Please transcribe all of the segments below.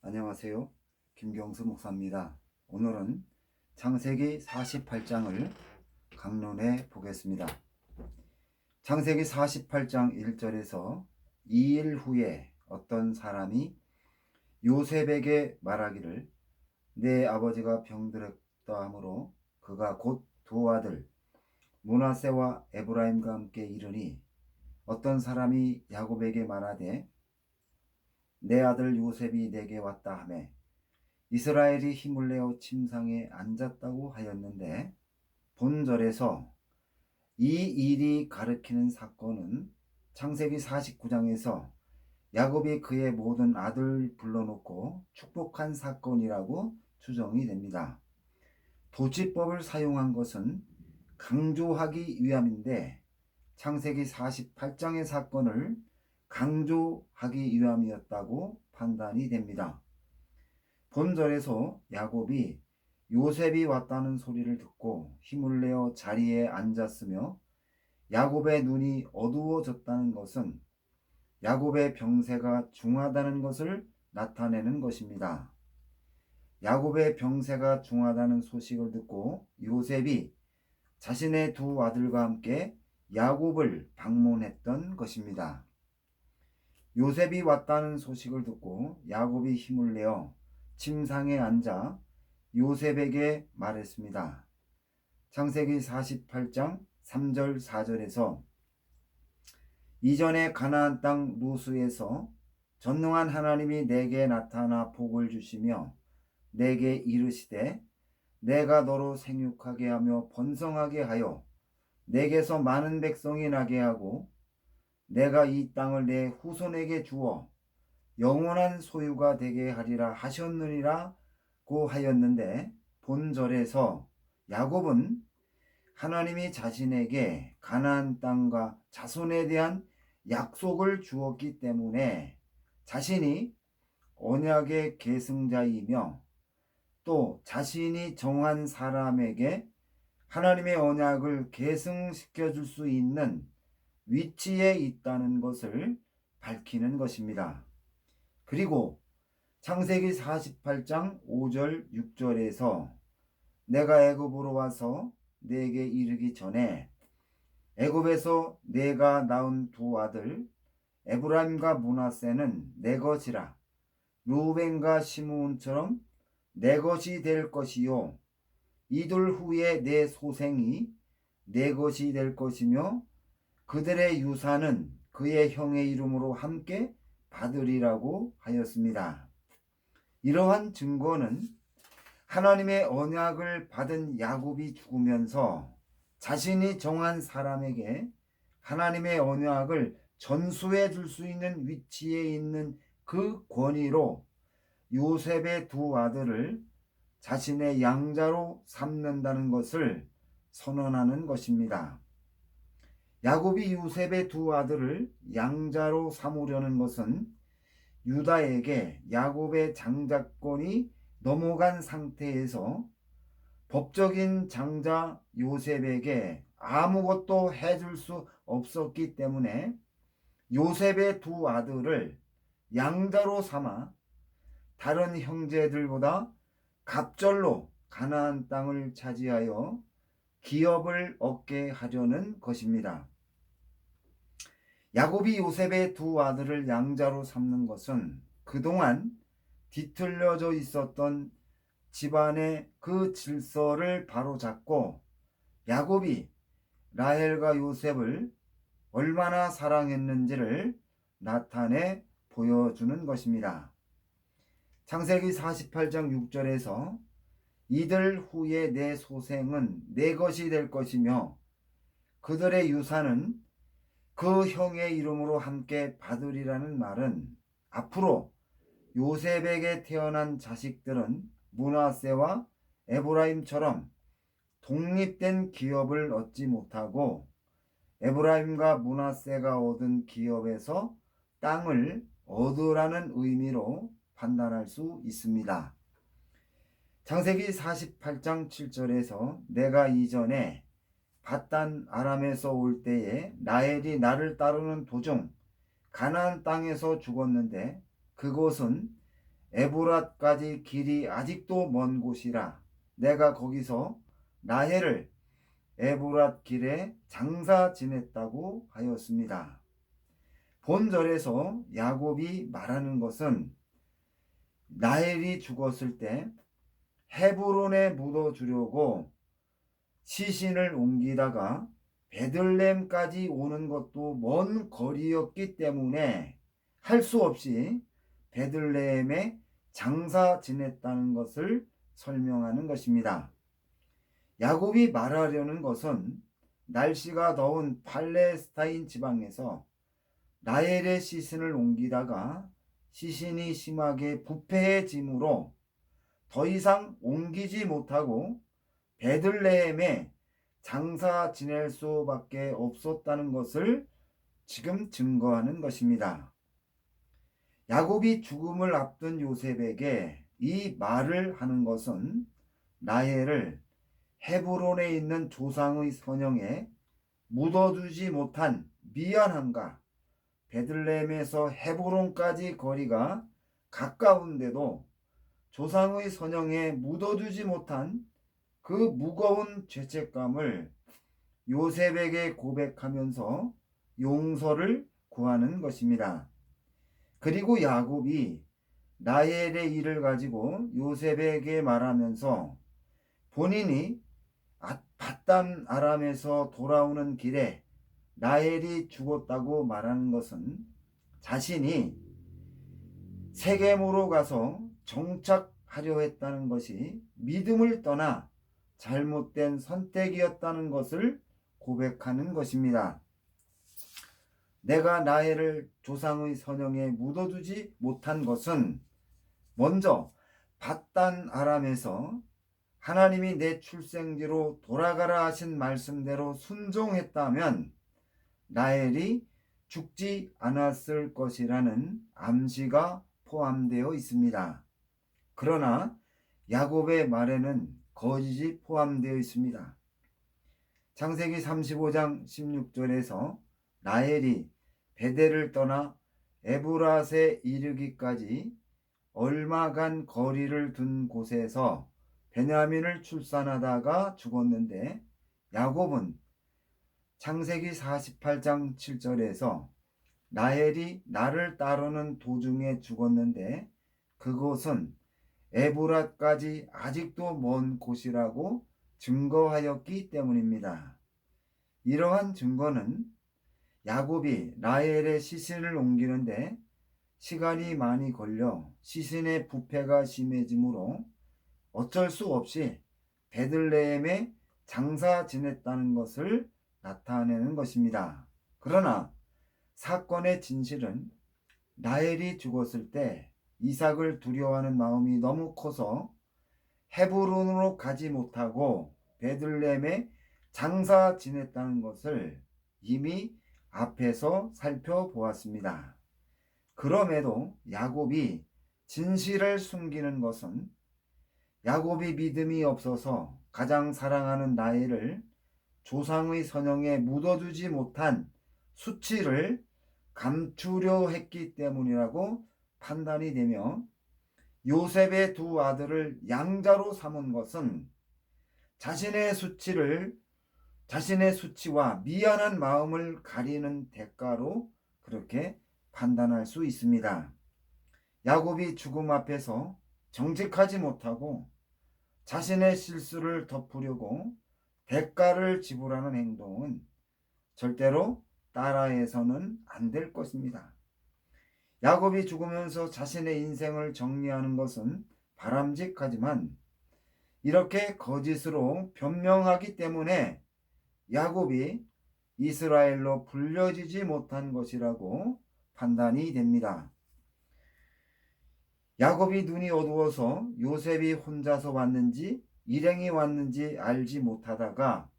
안녕하세요. 김경수 목사입니다. 오늘은 창세기 48장을 강론해 보겠습니다. 창세기 48장 1절에서 2일 후에 어떤 사람이 요셉에게 말하기를 내 아버지가 병들었다 하므로 그가 곧 두 아들 므낫세와 에브라임과 함께 이르니 어떤 사람이 야곱에게 말하되 내 아들 요셉이 내게 왔다 하매 이스라엘이 힘을 내어 침상에 앉았다고 하였는데 본절에서 이 일이 가리키는 사건은 창세기 49장에서 야곱이 그의 모든 아들 불러놓고 축복한 사건이라고 추정이 됩니다. 도치법을 사용한 것은 강조하기 위함인데 창세기 48장의 사건을 강조하기 위함이었다고 판단이 됩니다. 본절에서 야곱이 요셉이 왔다는 소리를 듣고 힘을 내어 자리에 앉았으며 야곱의 눈이 어두워졌다는 것은 야곱의 병세가 중하다는 것을 나타내는 것입니다. 야곱의 병세가 중하다는 소식을 듣고 요셉이 자신의 두 아들과 함께 야곱을 방문했던 것입니다. 요셉이 왔다는 소식을 듣고 야곱이 힘을 내어 침상에 앉아 요셉에게 말했습니다. 창세기 48장 3절 4절에서 이전에 가나안 땅 루스에서 전능한 하나님이 내게 나타나 복을 주시며 내게 이르시되 내가 너로 생육하게 하며 번성하게 하여 내게서 많은 백성이 나게 하고 내가 이 땅을 내 후손에게 주어 영원한 소유가 되게 하리라 하셨느니라고 하였는데 본절에서 야곱은 하나님이 자신에게 가나안 땅과 자손에 대한 약속을 주었기 때문에 자신이 언약의 계승자이며 또 자신이 정한 사람에게 하나님의 언약을 계승시켜 줄 수 있는 위치에 있다는 것을 밝히는 것입니다. 그리고 창세기 48장 5절 6절에서 내가 애굽으로 와서 내게 이르기 전에 애굽에서 내가 낳은 두 아들 에브라임과 므낫세는 내 것이라 루벤과 시므온처럼 내 것이 될 것이요 이들 후에 내 소생이 내 것이 될 것이며 그들의 유산은 그의 형의 이름으로 함께 받으리라고 하였습니다. 이러한 증거는 하나님의 언약을 받은 야곱이 죽으면서 자신이 정한 사람에게 하나님의 언약을 전수해 줄 수 있는 위치에 있는 그 권위로 요셉의 두 아들을 자신의 양자로 삼는다는 것을 선언하는 것입니다. 야곱이 요셉의 두 아들을 양자로 삼으려는 것은 유다에게 야곱의 장자권이 넘어간 상태에서 법적인 장자 요셉에게 아무것도 해줄 수 없었기 때문에 요셉의 두 아들을 양자로 삼아 다른 형제들보다 갑절로 가나안 땅을 차지하여 기업을 얻게 하려는 것입니다. 야곱이 요셉의 두 아들을 양자로 삼는 것은 그동안 뒤틀려져 있었던 집안의 그 질서를 바로잡고 야곱이 라헬과 요셉을 얼마나 사랑했는지를 나타내 보여주는 것입니다. 창세기 48장 6절에서 이들 후에 내 소생은 내 것이 될 것이며 그들의 유산은 그 형의 이름으로 함께 받으리라는 말은 앞으로 요셉에게 태어난 자식들은 므낫세와 에브라임처럼 독립된 기업을 얻지 못하고 에브라임과 므낫세가 얻은 기업에서 땅을 얻으라는 의미로 판단할 수 있습니다. 창세기 48장 7절에서 내가 이전에 밧단 아람에서 올 때에 라헬이 나를 따르는 도중 가나안 땅에서 죽었는데 그곳은 에브랏까지 길이 아직도 먼 곳이라 내가 거기서 라헬을 에브랏 길에 장사 지냈다고 하였습니다. 본절에서 야곱이 말하는 것은 라헬이 죽었을 때 헤브론에 묻어주려고 시신을 옮기다가 베들레헴까지 오는 것도 먼 거리였기 때문에 할 수 없이 베들레헴에 장사 지냈다는 것을 설명하는 것입니다. 야곱이 말하려는 것은 날씨가 더운 팔레스타인 지방에서 라헬의 시신을 옮기다가 시신이 심하게 부패해짐으로 더 이상 옮기지 못하고 베들레헴에 장사 지낼 수밖에 없었다는 것을 지금 증거하는 것입니다. 야곱이 죽음을 앞둔 요셉에게 이 말을 하는 것은 라헬을 헤브론에 있는 조상의 선영에 묻어두지 못한 미안함과 베들레헴에서 헤브론까지 거리가 가까운데도 조상의 선영에 묻어두지 못한 그 무거운 죄책감을 요셉에게 고백하면서 용서를 구하는 것입니다. 그리고 야곱이 라헬의 일을 가지고 요셉에게 말하면서 본인이 밧단 아람에서 돌아오는 길에 라헬이 죽었다고 말하는 것은 자신이 세겜으로 가서 정착하려 했다는 것이 믿음을 떠나 잘못된 선택이었다는 것을 고백하는 것입니다. 내가 라헬을 조상의 선영에 묻어두지 못한 것은 먼저 밧단 아람에서 하나님이 내 출생지로 돌아가라 하신 말씀대로 순종했다면 라헬이 죽지 않았을 것이라는 암시가 포함되어 있습니다. 그러나 야곱의 말에는 거짓이 포함되어 있습니다. 창세기 35장 16절에서 라헬이 베델을 떠나 에브랏에 이르기까지 얼마간 거리를 둔 곳에서 베냐민을 출산하다가 죽었는데, 야곱은 창세기 48장 7절에서 라헬이 나를 따르는 도중에 죽었는데 그곳은 에브랏까지 아직도 먼 곳이라고 증거하였기 때문입니다. 이러한 증거는 야곱이 라헬의 시신을 옮기는데 시간이 많이 걸려 시신의 부패가 심해지므로 어쩔 수 없이 베들레헴에 장사 지냈다는 것을 나타내는 것입니다. 그러나 사건의 진실은 라헬이 죽었을 때 이삭을 두려워하는 마음이 너무 커서 헤브론으로 가지 못하고 베들레헴에 장사 지냈다는 것을 이미 앞에서 살펴보았습니다. 그럼에도 야곱이 진실을 숨기는 것은 야곱이 믿음이 없어서 가장 사랑하는 라헬을 조상의 선영에 묻어두지 못한 수치를 감추려 했기 때문이라고 판단이 되며, 요셉의 두 아들을 양자로 삼은 것은 자신의 수치와 미안한 마음을 가리는 대가로 그렇게 판단할 수 있습니다. 야곱이 죽음 앞에서 정직하지 못하고 자신의 실수를 덮으려고 대가를 지불하는 행동은 절대로 따라해서는 안 될 것입니다. 야곱이 죽으면서 자신의 인생을 정리하는 것은 바람직하지만 이렇게 거짓으로 변명하기 때문에 야곱이 이스라엘로 불려지지 못한 것이라고 판단이 됩니다. 야곱이 눈이 어두워서 요셉이 혼자서 왔는지 일행이 왔는지 알지 못하다가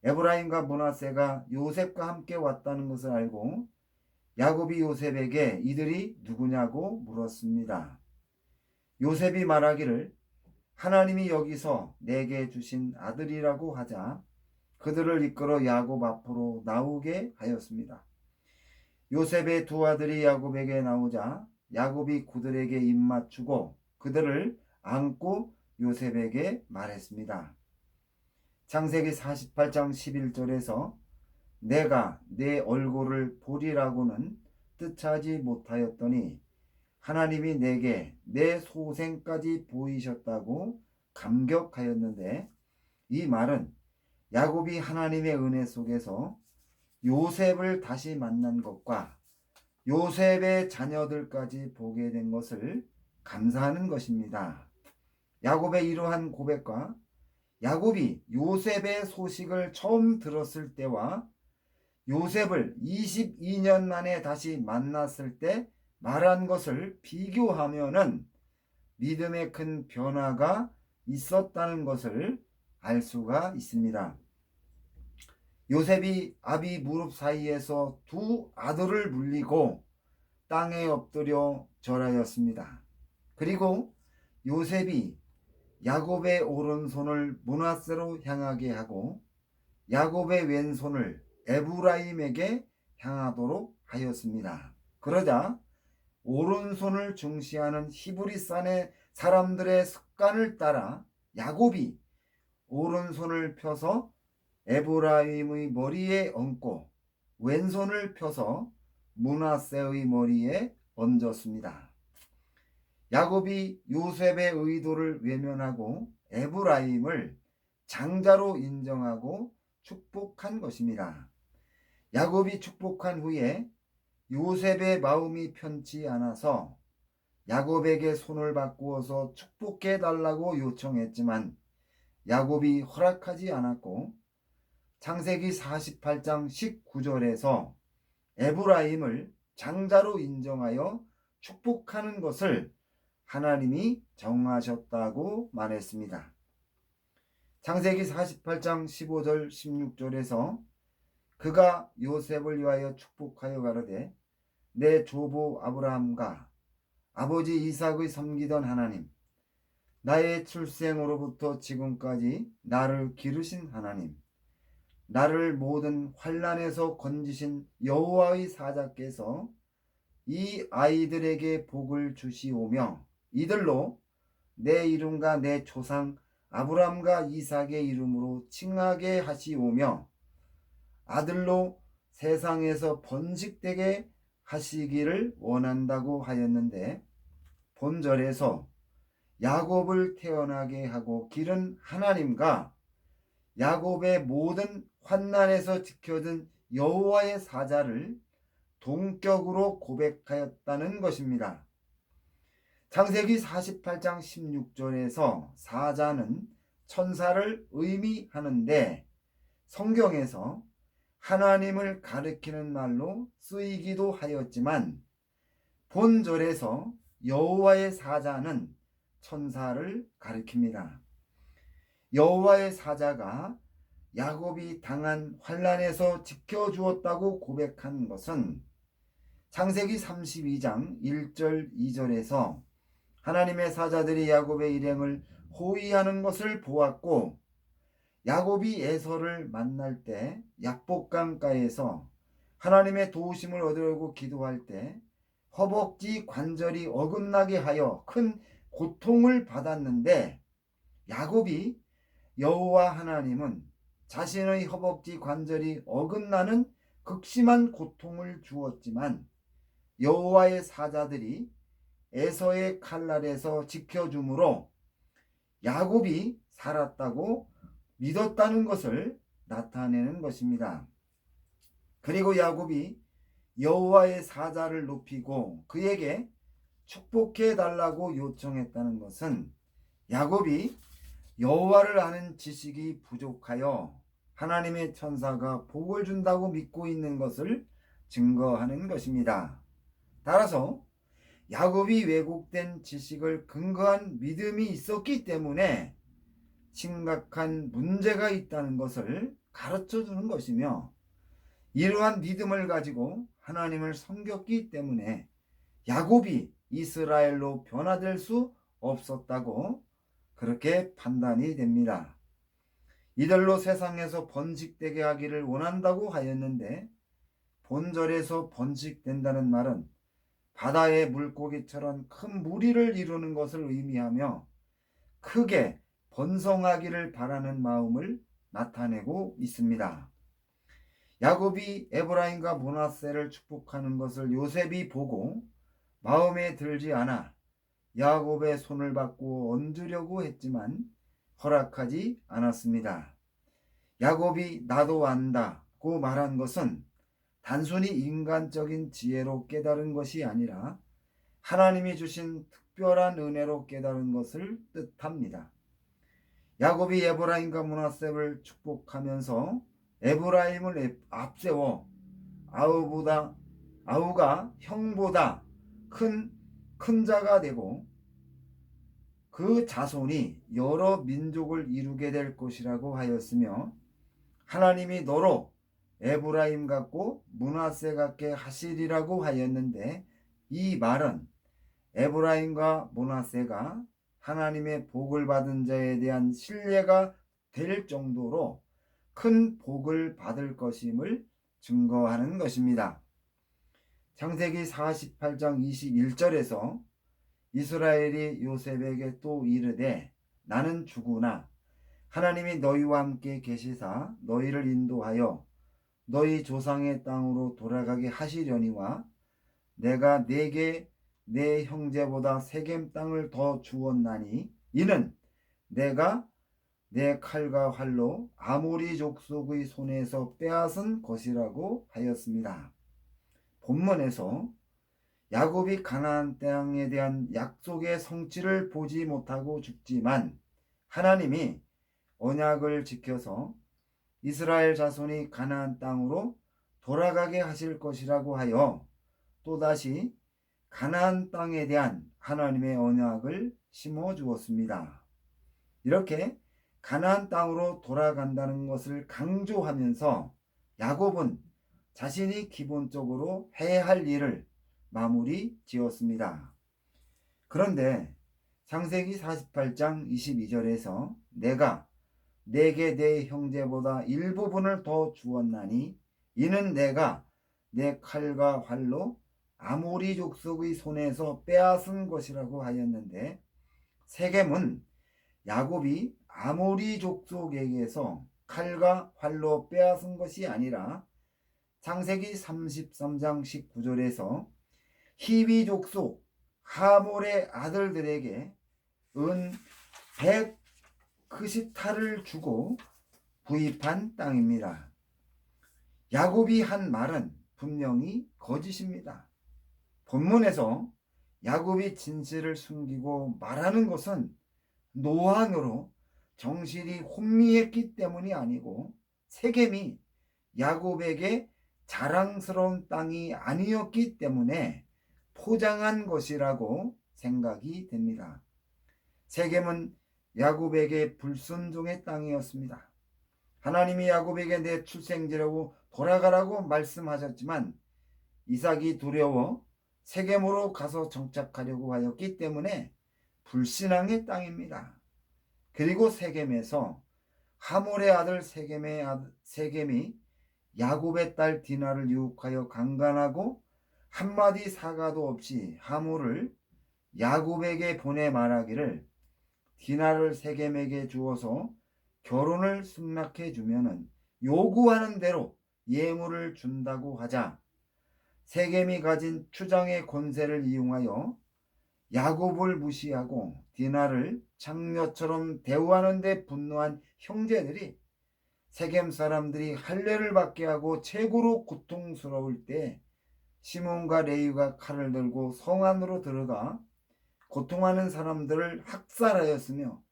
에브라임과 므낫세가 요셉과 함께 왔다는 것을 알고 야곱이 요셉에게 이들이 누구냐고 물었습니다. 요셉이 말하기를 하나님이 여기서 내게 주신 아들이라고 하자 그들을 이끌어 야곱 앞으로 나오게 하였습니다. 요셉의 두 아들이 야곱에게 나오자 야곱이 그들에게 입맞추고 그들을 안고 요셉에게 말했습니다. 창세기 48장 11절에서 내가 내 얼굴을 보리라고는 뜻하지 못하였더니 하나님이 내게 내 소생까지 보이셨다고 감격하였는데, 이 말은 야곱이 하나님의 은혜 속에서 요셉을 다시 만난 것과 요셉의 자녀들까지 보게 된 것을 감사하는 것입니다. 야곱의 이러한 고백과 야곱이 요셉의 소식을 처음 들었을 때와 요셉을 22년 만에 다시 만났을 때 말한 것을 비교하면은 믿음의 큰 변화가 있었다는 것을 알 수가 있습니다. 요셉이 아비 무릎 사이에서 두 아들을 물리고 땅에 엎드려 절하였습니다. 그리고 요셉이 야곱의 오른손을 므낫세로 향하게 하고 야곱의 왼손을 에브라임에게 향하도록 하였습니다. 그러자 오른손을 중시하는 히브리산의 사람들의 습관을 따라 야곱이 오른손을 펴서 에브라임의 머리에 얹고 왼손을 펴서 므낫세의 머리에 얹었습니다. 야곱이 요셉의 의도를 외면하고 에브라임을 장자로 인정하고 축복한 것입니다. 야곱이 축복한 후에 요셉의 마음이 편치 않아서 야곱에게 손을 바꾸어서 축복해 달라고 요청했지만 야곱이 허락하지 않았고 창세기 48장 19절에서 에브라임을 장자로 인정하여 축복하는 것을 하나님이 정하셨다고 말했습니다. 창세기 48장 15절 16절에서 그가 요셉을 위하여 축복하여 가로되 내 조부 아브라함과 아버지 이삭의 섬기던 하나님, 나의 출생으로부터 지금까지 나를 기르신 하나님, 나를 모든 환난에서 건지신 여호와의 사자께서 이 아이들에게 복을 주시오며 이들로 내 이름과 내 조상 아브라함과 이삭의 이름으로 칭하게 하시오며 아들로 세상에서 번식되게 하시기를 원한다고 하였는데, 본절에서 야곱을 태어나게 하고 기른 하나님과 야곱의 모든 환난에서 지켜준 여호와의 사자를 동격으로 고백하였다는 것입니다. 창세기 48장 16절에서 사자는 천사를 의미하는데 성경에서 하나님을 가리키는 말로 쓰이기도 하였지만 본절에서 여호와의 사자는 천사를 가리킵니다. 여호와의 사자가 야곱이 당한 환난에서 지켜주었다고 고백한 것은 창세기 32장 1절 2절에서 하나님의 사자들이 야곱의 일행을 호위하는 것을 보았고 야곱이 에서를 만날 때 약복강가에서 하나님의 도우심을 얻으려고 기도할 때 허벅지 관절이 어긋나게 하여 큰 고통을 받았는데 야곱이 여호와 하나님은 자신의 허벅지 관절이 어긋나는 극심한 고통을 주었지만 여호와의 사자들이 에서의 칼날에서 지켜주므로 야곱이 살았다고 믿었다는 것을 나타내는 것입니다. 그리고 야곱이 여호와의 사자를 높이고 그에게 축복해 달라고 요청했다는 것은 야곱이 여호와를 아는 지식이 부족하여 하나님의 천사가 복을 준다고 믿고 있는 것을 증거하는 것입니다. 따라서 야곱이 왜곡된 지식을 근거한 믿음이 있었기 때문에 심각한 문제가 있다는 것을 가르쳐 주는 것이며 이러한 믿음을 가지고 하나님을 섬겼기 때문에 야곱이 이스라엘로 변화될 수 없었다고 그렇게 판단이 됩니다. 이들로 세상에서 번식되게 하기를 원한다고 하였는데 본절에서 번식된다는 말은 바다의 물고기처럼 큰 무리를 이루는 것을 의미하며 크게 번성하기를 바라는 마음을 나타내고 있습니다. 야곱이 에브라임과 므낫세를 축복하는 것을 요셉이 보고 마음에 들지 않아 야곱의 손을 받고 얹으려고 했지만 허락하지 않았습니다. 야곱이 나도 안다고 말한 것은 단순히 인간적인 지혜로 깨달은 것이 아니라 하나님이 주신 특별한 은혜로 깨달은 것을 뜻합니다. 야곱이 에브라임과 므낫세를 축복하면서 에브라임을 앞세워 아우가 형보다 큰 자가 되고 그 자손이 여러 민족을 이루게 될 것이라고 하였으며 하나님이 너로 에브라임 같고 므낫세 같게 하시리라고 하였는데 이 말은 에브라임과 므낫세가 하나님의 복을 받은 자에 대한 신뢰가 될 정도로 큰 복을 받을 것임을 증거하는 것입니다. 창세기 48장 21절에서 이스라엘이 요셉에게 또 이르되 나는 주구나 하나님이 너희와 함께 계시사 너희를 인도하여 너희 조상의 땅으로 돌아가게 하시려니와 내가 네게 내 형제보다 세겜 땅을 더 주었나니 이는 내가 내 칼과 활로 아모리 족속의 손에서 빼앗은 것이라고 하였습니다. 본문에서 야곱이 가나안 땅에 대한 약속의 성취를 보지 못하고 죽지만 하나님이 언약을 지켜서 이스라엘 자손이 가나안 땅으로 돌아가게 하실 것이라고 하여 또다시 가나안 땅에 대한 하나님의 언약을 심어 주었습니다. 이렇게 가나안 땅으로 돌아간다는 것을 강조하면서 야곱은 자신이 기본적으로 해야 할 일을 마무리 지었습니다. 그런데 창세기 48장 22절에서 내가 내게 내 형제보다 일부분을 더 주었나니 이는 내가 내 칼과 활로 아모리 족속의 손에서 빼앗은 것이라고 하였는데 세겜은 야곱이 아모리 족속에게서 칼과 활로 빼앗은 것이 아니라 창세기 33장 19절에서 히비 족속 하몰의 아들들에게 은 100크시탈을 주고 구입한 땅입니다. 야곱이 한 말은 분명히 거짓입니다. 본문에서 야곱이 진실을 숨기고 말하는 것은 노안으로 정신이 혼미했기 때문이 아니고 세겜이 야곱에게 자랑스러운 땅이 아니었기 때문에 포장한 것이라고 생각이 됩니다. 세겜은 야곱에게 불순종의 땅이었습니다. 하나님이 야곱에게 내 출생지라고 돌아가라고 말씀하셨지만 이삭이 두려워 세겜으로 가서 정착하려고 하였기 때문에 불신앙의 땅입니다. 그리고 세겜에서 하몰의 아들 세겜이 야곱의 딸 디나를 유혹하여 강간하고 한마디 사과도 없이 하몰을 야곱에게 보내 말하기를 디나를 세겜에게 주어서 결혼을 승낙해 주면은 요구하는 대로 예물을 준다고 하자 세겜이 가진 추장의 권세를 이용하여 야곱을 무시하고 디나를 장녀처럼 대우하는 데 분노한 형제들이 세겜 사람들이 할례를 받게 하고 최고로 고통스러울 때 시몬과 레위가 칼을 들고 성 안으로 들어가 고통하는 사람들을 학살하였으며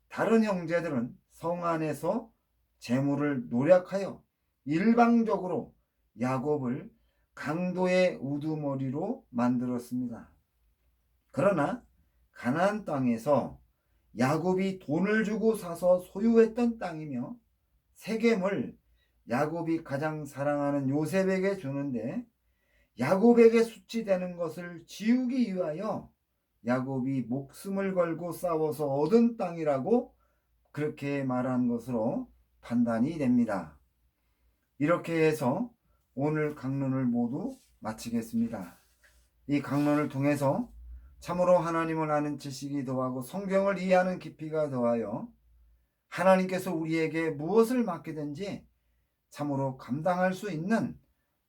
다른 형제들은 성 안에서 재물을 노력하여 일방적으로 야곱을 강도의 우두머리로 만들었습니다. 그러나 가나안 땅에서 야곱이 돈을 주고 사서 소유했던 땅이며 세겜을 야곱이 가장 사랑하는 요셉에게 주는데 야곱에게 수치되는 것을 지우기 위하여 야곱이 목숨을 걸고 싸워서 얻은 땅이라고 그렇게 말한 것으로 판단이 됩니다. 이렇게 해서 오늘 강론을 모두 마치겠습니다. 이 강론을 통해서 참으로 하나님을 아는 지식이 더하고 성경을 이해하는 깊이가 더하여 하나님께서 우리에게 무엇을 맡기든지 참으로 감당할 수 있는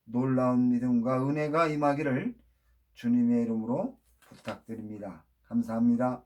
놀라운 믿음과 은혜가 임하기를 주님의 이름으로 부탁드립니다. 감사합니다.